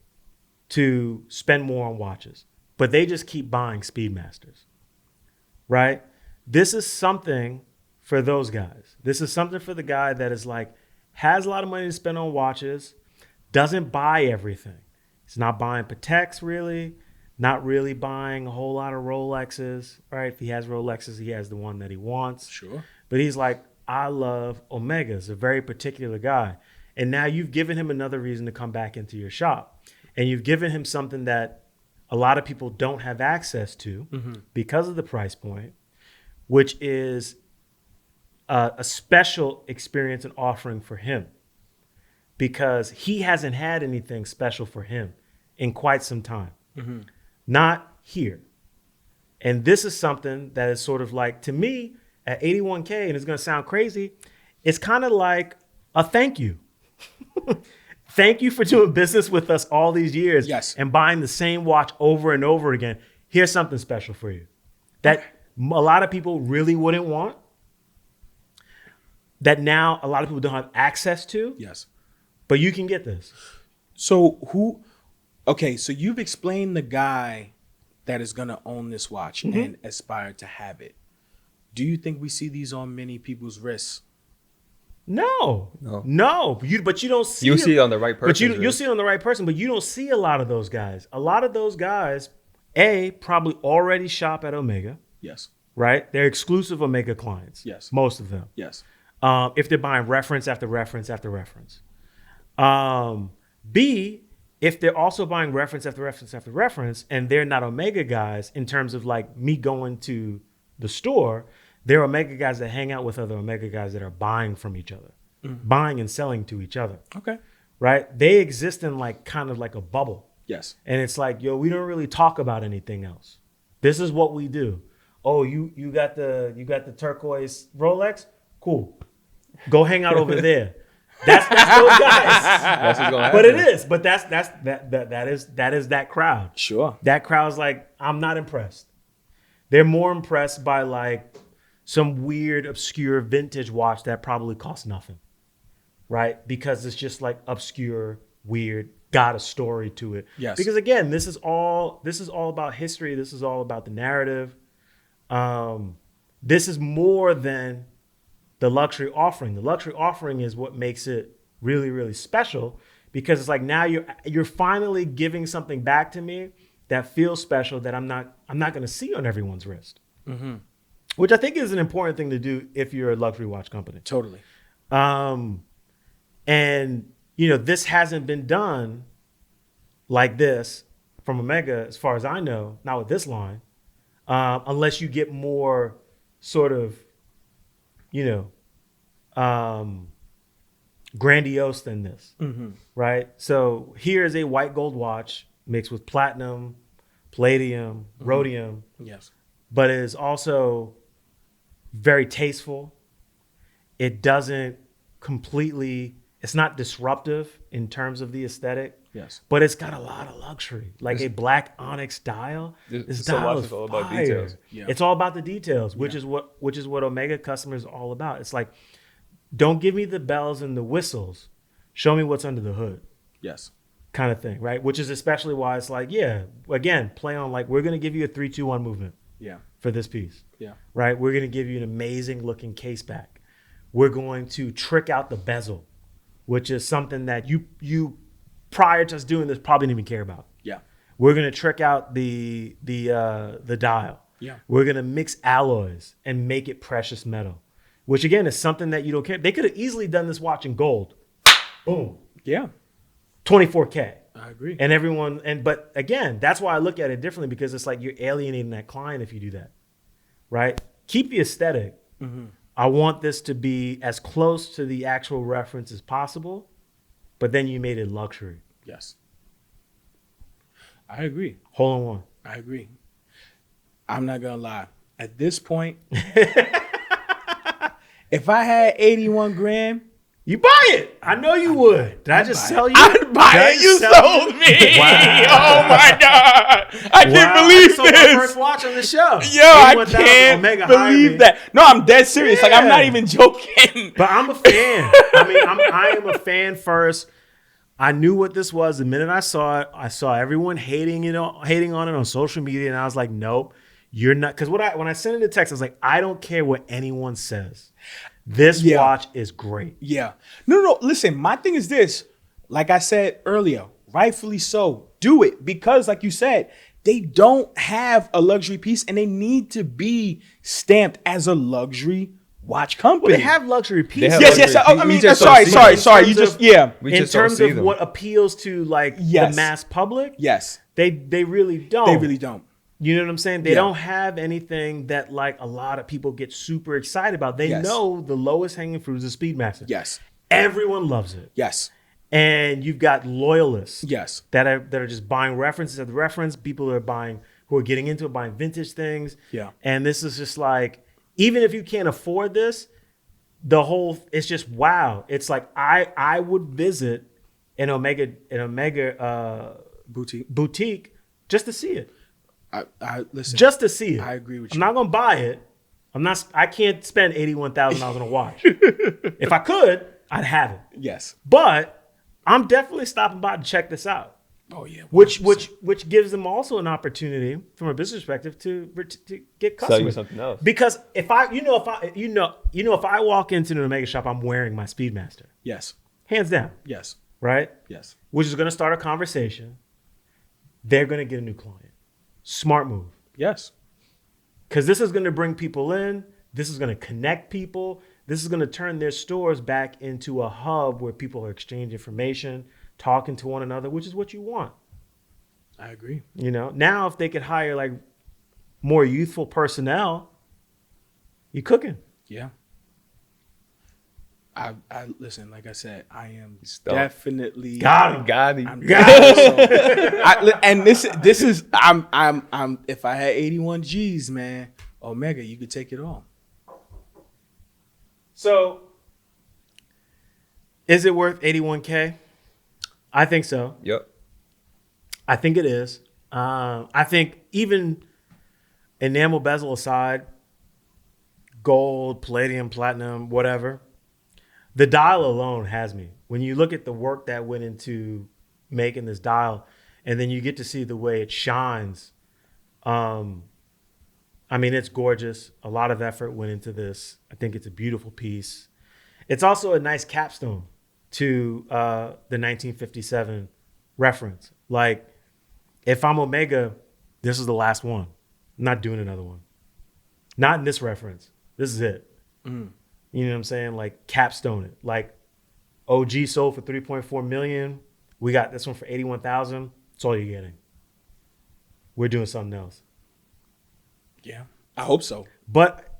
to spend more on watches. But they just keep buying Speedmasters. Right? This is something for those guys. This is something for the guy that is like, has a lot of money to spend on watches, doesn't buy everything. He's not buying Pateks really, not really buying a whole lot of Rolexes, right? If he has Rolexes, he has the one that he wants. Sure. But he's like, I love Omegas, a very particular guy. And now you've given him another reason to come back into your shop. And you've given him something that a lot of people don't have access to because of the price point, which is a special experience and offering for him, because he hasn't had anything special for him in quite some time. Not here. And this is something that is sort of like, to me, at $81K, and it's going to sound crazy, it's kind of like a thank you. Thank you for doing business with us all these years and buying the same watch over and over again. Here's something special for you that a lot of people really wouldn't want, that now a lot of people don't have access to. Yes. But you can get this. So so you've explained the guy that is going to own this watch and aspire to have it. Do you think we see these on many people's wrists? No. But you don't see. You see it on the right person. But you'll see it on the right person. But you don't see a lot of those guys. A lot of those guys, probably already shop at Omega. Yes. Right? They're exclusive Omega clients. Yes. Most of them. Yes. If they're buying reference after reference after reference. B, if they're also buying reference after reference after reference, and they're not Omega guys in terms of like me going to the store, they're Omega guys that hang out with other Omega guys that are buying from each other, buying and selling to each other. Okay. Right? They exist in like kind of like a bubble. Yes. And it's like, yo, we don't really talk about anything else. This is what we do. Oh, you got the turquoise Rolex? Cool. Go hang out over there. That's those guys. That's what's gonna happen. But it is. But that is that crowd. Sure. That crowd's like, I'm not impressed. They're more impressed by like some weird, obscure vintage watch that probably costs nothing. Right? Because it's just like obscure, weird, got a story to it. Yes. Because again, this is all about history. This is all about the narrative. This is more than the luxury offering. The luxury offering is what makes it really, really special, because it's like now you're finally giving something back to me that feels special that I'm not going to see on everyone's wrist, which I think is an important thing to do if you're a luxury watch company. Totally. And this hasn't been done like this from Omega, as far as I know, not with this line, unless you get more sort of, grandiose than this, right? So here's a white gold watch mixed with platinum, palladium, rhodium. Yes. But it is also very tasteful. It doesn't completely, it's not disruptive in terms of the aesthetic. Yes. But it's got a lot of luxury, like a black onyx dial. This dial is all fire. about details. Yeah. It's all about the details, which is what Omega customers are all about. It's like, don't give me the bells and the whistles. Show me what's under the hood. Yes. Kind of thing, right? Which is especially why it's like, yeah, again, play on like, we're going to give you a 3-2-1 movement for this piece. Yeah. Right? We're going to give you an amazing looking case back. We're going to trick out the bezel, which is something that you prior to us doing this probably didn't even care about. Yeah. We're going to trick out the dial. Yeah. We're going to mix alloys and make it precious metal, which again is something that you don't care. They could have easily done this watch in gold. Boom. Yeah. 24K. I agree. But again, that's why I look at it differently, because it's like you're alienating that client if you do that. Right? Keep the aesthetic. I want this to be as close to the actual reference as possible, but then you made it luxury. Yes. I agree. Hole in one. I agree. I'm not going to lie. At this point, if I had 81 grand You buy it. I know you would. Did I just sell you? I'd buy it. You sold me. Wow. Oh my God. I can't believe I sold this. my first watch on the show. Yo, I 81,000 can't Omega hired me. believe that. No, I'm dead serious. Like, I'm not Yeah. even joking. But I'm a fan. I mean, I am a fan first. I knew what this was the minute I saw it. I saw everyone hating on it on social media, and I was like, nope, you're not. Because when I sent it a text, I was like, I don't care what anyone says. This watch is great. Yeah. No. Listen, my thing is this. Like I said earlier, rightfully so. Do it because, like you said, they don't have a luxury piece, and they need to be stamped as a luxury watch company. Well, they have luxury pieces. Yes. I mean, sorry. You just In terms of what appeals to like the mass public, yes, they really don't. They really don't. You know what I'm saying? They don't have anything that like a lot of people get super excited about. They know the lowest hanging fruit is the Speedmaster. Yes. Everyone loves it. Yes. And you've got loyalists. Yes. That are just buying references at the reference. People who are getting into it, buying vintage things. Yeah. And this is just like, even if you can't afford this, it's just wow. It's like I would visit an Omega boutique just to see it. I listen. Just to see it. I agree with you. I'm not gonna buy it. I can't spend $81,000 on a watch. If I could, I'd have it. Yes. But I'm definitely stopping by to check this out. Oh yeah. 100%. Which gives them also an opportunity from a business perspective to get customers. Sell you something else. Because if I walk into an Omega shop, I'm wearing my Speedmaster. Yes. Hands down. Yes. Right? Yes. Which is going to start a conversation. They're going to get a new client. Smart move. Yes. Because this is going to bring people in. This is going to connect people. This is going to turn their stores back into a hub where people are exchanging information, talking to one another, which is what you want. I agree. You know, now if they could hire like more youthful personnel, you're cooking. Yeah. I listen, like I said, I am Stop. definitely Got him. and this is I'm if I had 81 G's, man, Omega, you could take it all. So is it worth 81K? I think so. Yep. I think it is. I think even enamel bezel aside, gold, palladium, platinum, whatever, the dial alone has me. When you look at the work that went into making this dial, and then you get to see the way it shines, I mean, it's gorgeous. A lot of effort went into this. I think it's a beautiful piece. It's also a nice capstone to the 1957 reference. Like, if I'm Omega, this is the last one. I'm not doing another one. Not in this reference. This is it. Mm. You know what I'm saying? Like, capstone it. Like, OG sold for $3.4 million. We got this one for $81,000. That's all you're getting. We're doing something else. Yeah, I hope so. But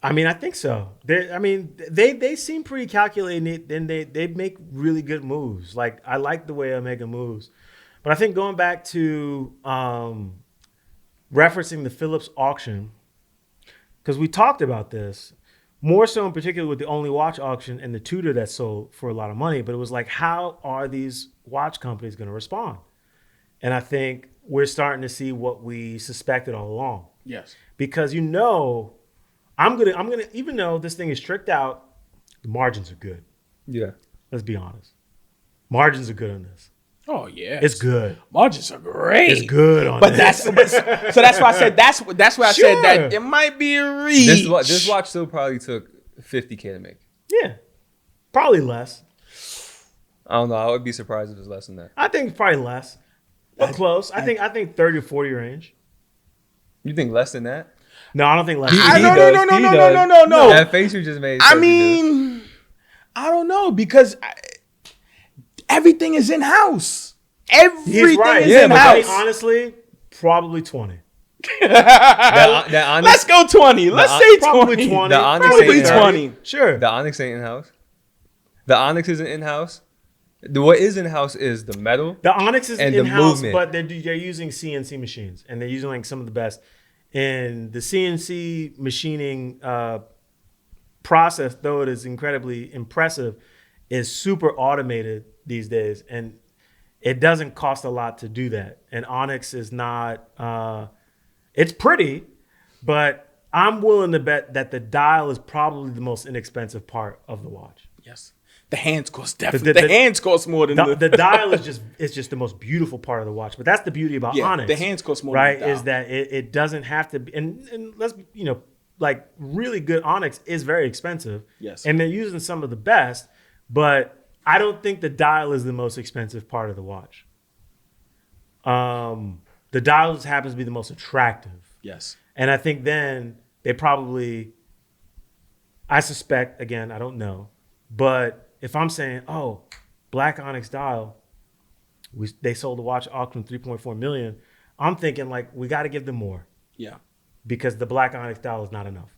I mean, I think so. They seem pretty calculated, and they make really good moves. Like, I like the way Omega moves. But I think going back to referencing the Phillips auction, because we talked about this, more so in particular with the Only Watch auction and the Tudor that sold for a lot of money. But it was like, how are these watch companies going to respond? And I think we're starting to see what we suspected all along. Yes. Because I'm gonna even though this thing is tricked out, the margins are good. Yeah. Let's be honest. Margins are good on this. Oh yeah, It's good. Margins are great. It's good on But this. so that's why I said that's why I said that it might be a reach. This watch still probably took $50K to make. Yeah. Probably less. I don't know. I would be surprised if it's less than that. I think it's probably less. But close. I think 30 to 40 range. You think less than that? No, I don't think less. He No. That face you just made. I mean, I don't know because everything is in house. He's right. Is in house. Honestly, probably 20. Let's go 20. Let's say 20. The Onyx Probably ain't 20. Sure. The Onyx ain't in house. The Onyx isn't in house. What is in house is the metal. The Onyx is and in the house, movement. but they're using CNC machines, and they're using like some of the best. And the CNC machining process, though it is incredibly impressive, is super automated these days, and it doesn't cost a lot to do that. And onyx is not. It's pretty, but I'm willing to bet that the dial is probably the most inexpensive part of the watch. Yes. The hands cost definitely. The hands cost more than the dial is just the most beautiful part of the watch. But that's the beauty about onyx. The hands cost more right? Than the dial. Is that it doesn't have to be, and let's like really good onyx is very expensive. Yes. And they're using some of the best, but I don't think the dial is the most expensive part of the watch. The dial just happens to be the most attractive. Yes. And I think then they probably, I suspect, again, I don't know, but if I'm saying, oh, black onyx dial, they sold the watch auction 3.4 million, I'm thinking like we got to give them more. Yeah. Because the black onyx dial is not enough.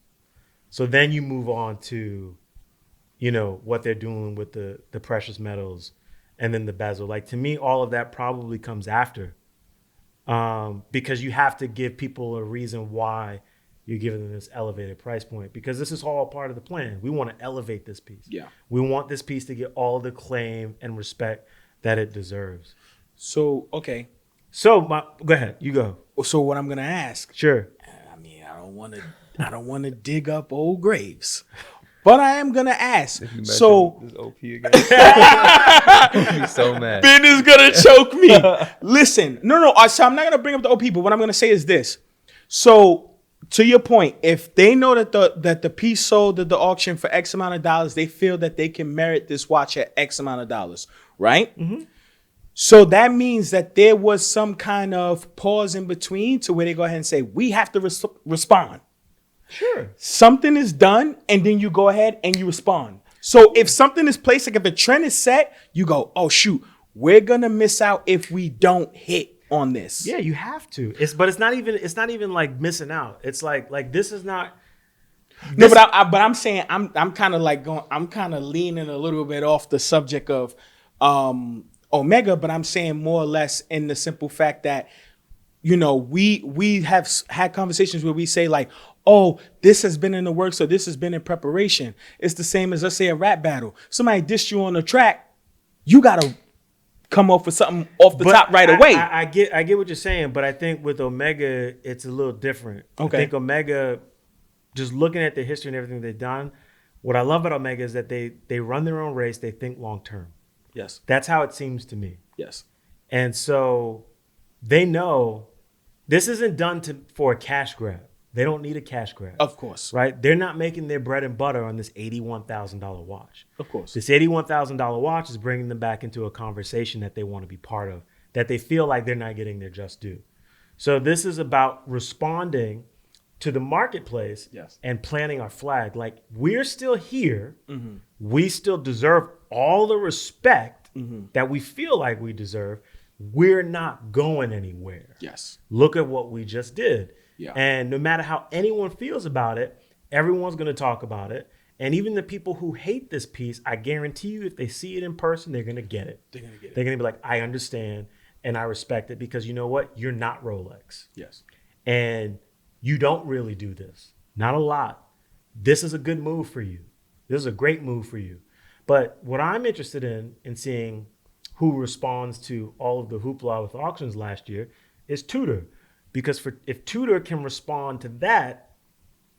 So then you move on to, what they're doing with the precious metals and then the bezel. Like to me, all of that probably comes after, because you have to give people a reason why you're giving them this elevated price point, because this is all part of the plan. We want to elevate this piece. Yeah. We want this piece to get all the claim and respect that it deserves. So, okay. So go ahead, you go. So what I'm going to ask. Sure. I mean, I don't want to dig up old graves, but I am going to ask. So this OP again. I'll be so mad. Ben is going to choke me. Listen, no. So I'm not going to bring up the OP, but what I'm going to say is this. So to your point, if they know that the piece sold at the auction for X amount of dollars, they feel that they can merit this watch at X amount of dollars, right? Mm-hmm. So that means that there was some kind of pause in between to where they go ahead and say, we have to respond. Sure. Something is done, and then you go ahead and you respond. So if something is placed, like if the trend is set, you go, oh, shoot, we're going to miss out if we don't hit on this. Yeah, you have to. But it's not even like missing out. It's like this is not. No, but I'm saying I'm kind of like going. I'm kind of leaning a little bit off the subject of Omega, but I'm saying more or less in the simple fact that we have had conversations where we say like, oh, this has been in the works or this has been in preparation. It's the same as, let's say, a rap battle. Somebody dissed you on the track, you gotta come up with something off the top right away. I get what you're saying, but I think with Omega, it's a little different. Okay. I think Omega, just looking at the history and everything they've done, what I love about Omega is that they run their own race, they think long term. Yes. That's how it seems to me. Yes. And so they know this isn't done for a cash grab. They don't need a cash grab. Of course. Right? They're not making their bread and butter on this $81,000 watch. Of course. This $81,000 watch is bringing them back into a conversation that they want to be part of, that they feel like they're not getting their just due. So this is about responding to the marketplace. Yes. And planting our flag. Like, we're still here. Mm-hmm. We still deserve all the respect that we feel like we deserve. We're not going anywhere. Yes. Look at what we just did. Yeah. And no matter how anyone feels about it, everyone's going to talk about it. And even the people who hate this piece, I guarantee you, if they see it in person, they're going to get it. They're going to be like, I understand and I respect it, because you know what? You're not Rolex. Yes. And you don't really do this. Not a lot. This is a good move for you. This is a great move for you. But what I'm interested in seeing who responds to all of the hoopla with auctions last year is Tudor. Because if Tudor can respond to that,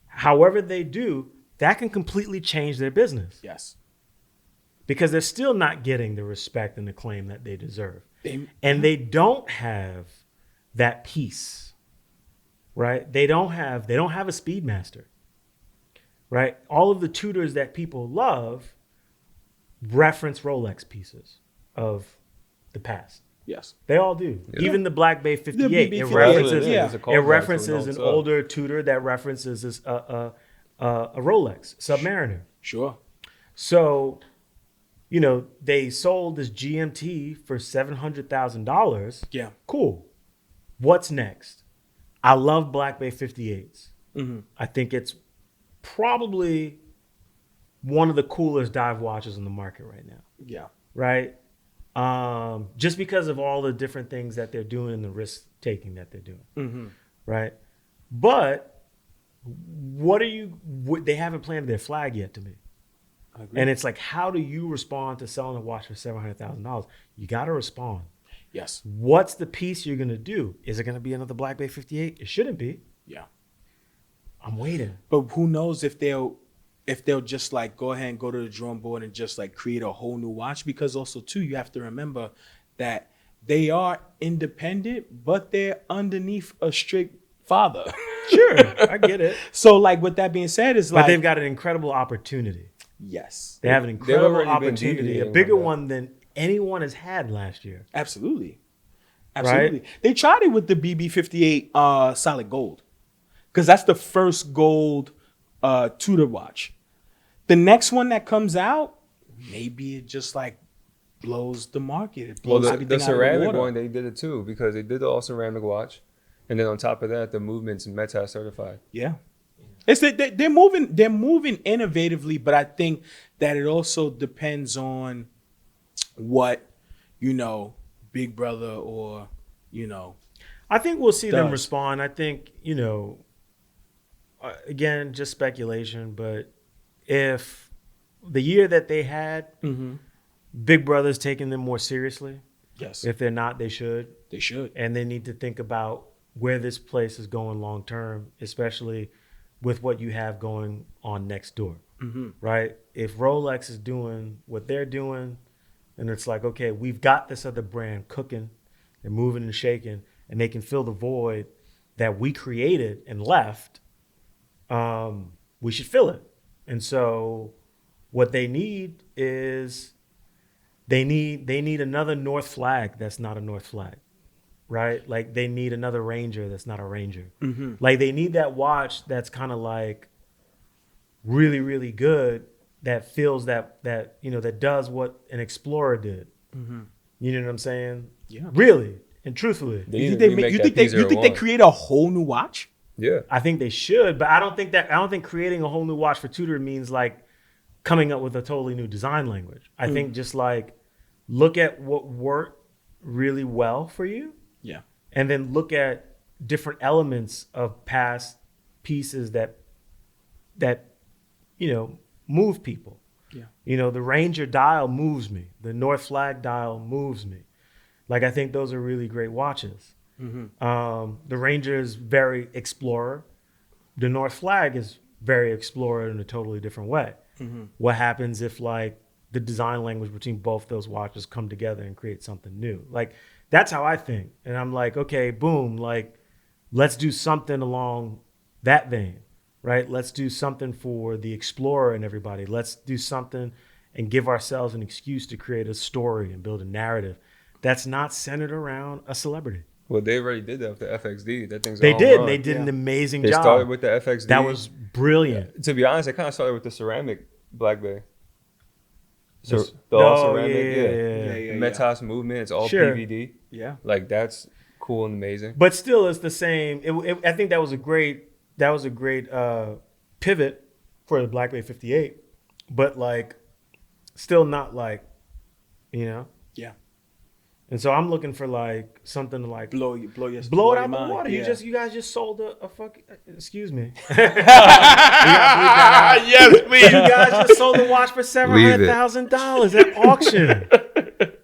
however they do, that can completely change their business. Yes. Because they're still not getting the respect and the claim that they deserve. And they don't have that piece, right? They don't have a Speedmaster, right? All of the Tudors that people love reference Rolex pieces of the past. Yes. They all do. Yeah. Even the Black Bay 58. The it BB-58, references an older Tudor that references a Rolex Submariner. Sure. So, they sold this GMT for $700,000. Yeah. Cool. What's next? I love Black Bay 58s. Mm-hmm. I think it's probably one of the coolest dive watches on the market right now. Yeah. Right? Just because of all the different things that they're doing and the risk taking that they're doing. Mm-hmm. Right? But they haven't planted their flag yet to me. And it's like, how do you respond to selling a watch for $700,000? You got to respond. Yes. What's the piece you're going to do? Is it going to be another Black Bay 58? It shouldn't be. Yeah. I'm waiting. But who knows if they'll just like go ahead and go to the drawing board and just like create a whole new watch, because also too, you have to remember that they are independent, but they're underneath a strict father. Sure, I get it. So like with that being said, is like, but they've got an incredible opportunity. Yes. They have an incredible already been opportunity, a deviating bigger from that. one than anyone has had last year. Absolutely. Right? They tried it with the BB58 solid gold, because that's the first gold Tudor watch. The next one that comes out, maybe it just like blows the market. It blows everything the out of the ceramic water. one, they did it too, because they did the all ceramic watch, and then on top of that, the movement's Meta certified. Yeah. It's that they're moving innovatively, but I think that it also depends on what, Big Brother or, I think we'll see them does. respond. I think, again, just speculation, but if the year that they had, Big Brother's taking them more seriously. Yes. If they're not, they should. They should. And they need to think about where this place is going long term, especially with what you have going on next door, right? If Rolex is doing what they're doing, and it's like, okay, we've got this other brand cooking and moving and shaking, and they can fill the void that we created and left, we should fill it. And so what they need is they need another North Flag that's not a North Flag. Right? Like they need another Ranger that's not a Ranger. Like they need that watch that's kind of like really, really good, that feels that does what an Explorer did. You know what I'm saying? Yeah. Really and truthfully. You think they create a whole new watch? Yeah. I think they should, but I don't think creating a whole new watch for Tudor means like coming up with a totally new design language. I think just like look at what worked really well for you. Yeah. And then look at different elements of past pieces that move people. Yeah. The Ranger dial moves me. The North Flag dial moves me. Like I think those are really great watches. The Ranger is very Explorer. The North Flag is very Explorer in a totally different way. What happens if like the design language between both those watches come together and create something new? Like that's how I think. And I'm like, okay, boom, like let's do something along that vein, right? Let's do something for the Explorer and everybody. Let's do something and give ourselves an excuse to create a story and build a narrative that's not centered around a celebrity. Well, they already did that with the FXD. That thing's They all did. run. They did an amazing They job. started with the FXD. That was brilliant. To be honest, I kind of started with the ceramic Black Bay. So This- the all Oh, ceramic, Yeah. The Metas movement, it's all Sure. PVD. Yeah. Like that's cool and amazing. But still, it's the same. I think that was a great pivot for the Black Bay 58. But like, still not like, Yeah. And so I'm looking for like something to like Blow it out your the water. Yeah. You guys just sold a fucking. Excuse me. Yes, please. You guys just sold a watch for $700,000 at auction.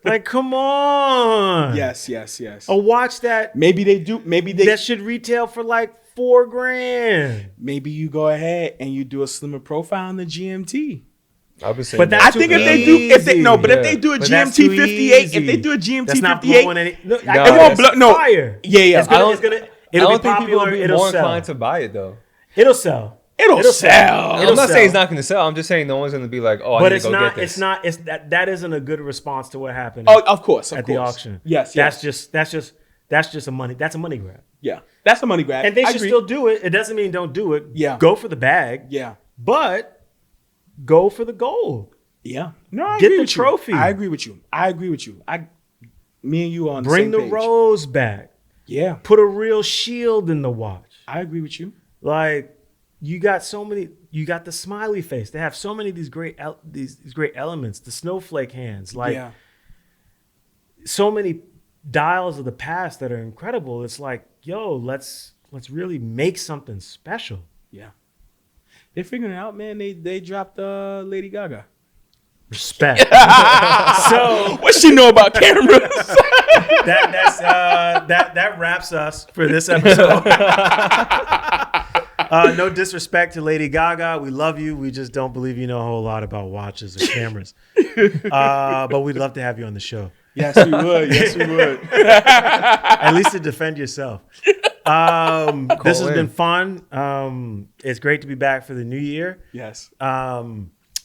Like, come on. Yes. A watch that Maybe they do. that should retail for like $4,000. Maybe you go ahead and you do a slimmer profile on the GMT. I've been saying But that. that's I think too if they do, if they no, but Yeah. if they do a But that's GMT too 58, easy. if they do a GMT That's not 58, blowing any. No, No, it won't blow. No, Fire. Yeah. It's gonna, it'll I be don't think people popular. will be It'll more sell. inclined to buy it though. It'll sell. It'll sell. I'm not saying it's not going to sell. I'm just saying no one's going to be like, oh, I But need it's to go not. get this. It's not. It's that isn't a good response to what happened. Oh, of course. at the auction. Yes. That's just a money. That's a money grab. Yeah. That's a money grab. And they I should agree. still do it. It doesn't mean don't do it. Yeah. Go for the bag. Yeah. But go for the gold. Yeah. No, I Get agree the with you. trophy. I agree with you. Me and you are on Bring the the same page. rose back. Yeah. Put a real shield in the watch. I agree with you. Like you got so many. You got the smiley face. They have so many of these great these great elements. The snowflake hands. Like yeah. so many dials of the past that are incredible. It's like, yo, let's really make something special. Yeah. They're figuring it out, man. They dropped Lady Gaga. Respect. So what she know about cameras? that wraps us for this episode. No disrespect to Lady Gaga. We love you. We just don't believe you know a whole lot about watches or cameras. But we'd love to have you on the show. Yes, we would. Yes, we would. At least to defend yourself. This has been fun. It's great to be back for the new year. Yes.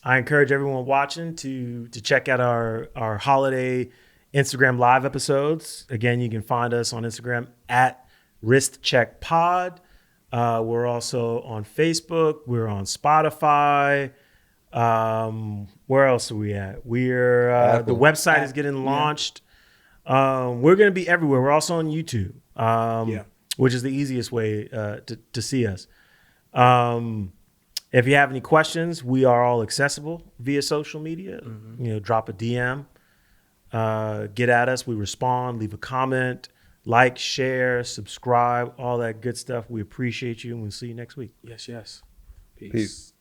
I encourage everyone watching to check out our holiday Instagram live episodes. Again, you can find us on Instagram at WristCheckPod. We're also on Facebook. We're on Spotify. Where else are we at? We're the website is getting launched. We're going to be everywhere. We're also on YouTube, which is the easiest way to see us. If you have any questions, we are all accessible via social media. Drop a DM, get at us. We respond, leave a comment, like, share, subscribe, all that good stuff. We appreciate you, and we'll see you next week. Yes. Peace.